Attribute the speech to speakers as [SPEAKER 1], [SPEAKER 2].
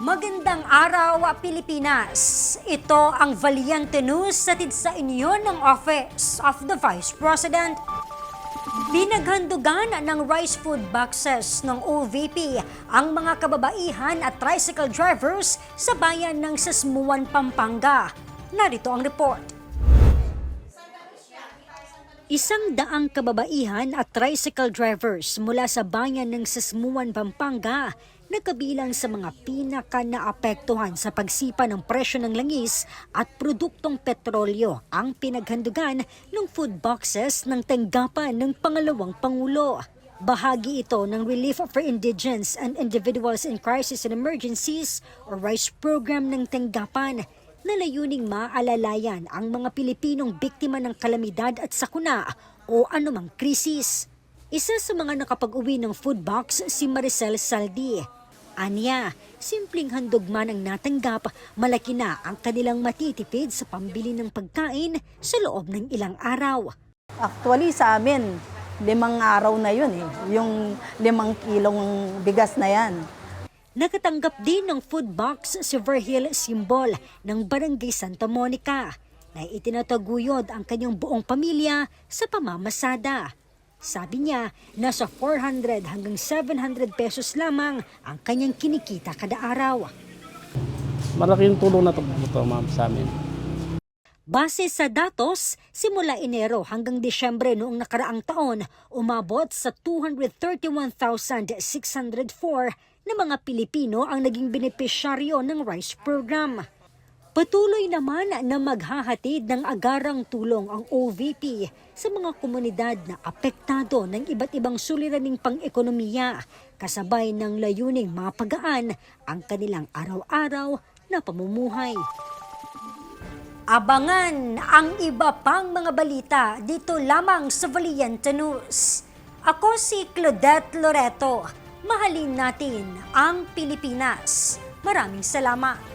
[SPEAKER 1] Magandang araw, Pilipinas! Ito ang Valiente News hatid sa inyo ng Office of the Vice President. Pinaghandugan ng rice food boxes ng OVP ang mga kababaihan at tricycle drivers sa bayan ng Sesmuan, Pampanga. Narito ang report. 100 kababaihan at tricycle drivers mula sa bayan ng Sesmuan, Pampanga nagkabilang sa mga pinaka-naapektuhan sa pagsipa ng presyo ng langis at produktong petrolyo ang pinaghandugan ng food boxes ng tanggapan ng pangalawang Pangulo. Bahagi ito ng Relief for Indigents and Individuals in Crisis and Emergencies o RICE program ng tanggapan na layuning maalalayan ang mga Pilipinong biktima ng kalamidad at sakuna o anumang krisis. Isa sa mga nakapag-uwi ng food box si Maricel Saldi. Anya, simpleng handog man ang natanggap, malaki na ang kanilang matitipid sa pambili ng pagkain sa loob ng ilang araw.
[SPEAKER 2] Actually sa amin, 5 araw na yun yung 5 kilong bigas na yan.
[SPEAKER 1] Nakatanggap din ng food box si Verhil Simbol ng Barangay Santa Monica na itinataguyod ang kanyang buong pamilya sa pamamasada. Sabi niya, nasa 400 hanggang 700 pesos lamang ang kanyang kinikita kada araw.
[SPEAKER 3] Malaking tulong na ito ma'am sa amin.
[SPEAKER 1] Base sa datos, simula Enero hanggang Disyembre noong nakaraang taon, umabot sa 231,604 na mga Pilipino ang naging benepisyaryo ng RICE program. Patuloy naman na maghahatid ng agarang tulong ang OVP sa mga komunidad na apektado ng iba't ibang suliraning pang-ekonomiya, kasabay ng layuning mapagaan ang kanilang araw-araw na pamumuhay. Abangan ang iba pang mga balita dito lamang sa Valiente News. Ako si Claudette Loreto. Mahalin natin ang Pilipinas. Maraming salamat.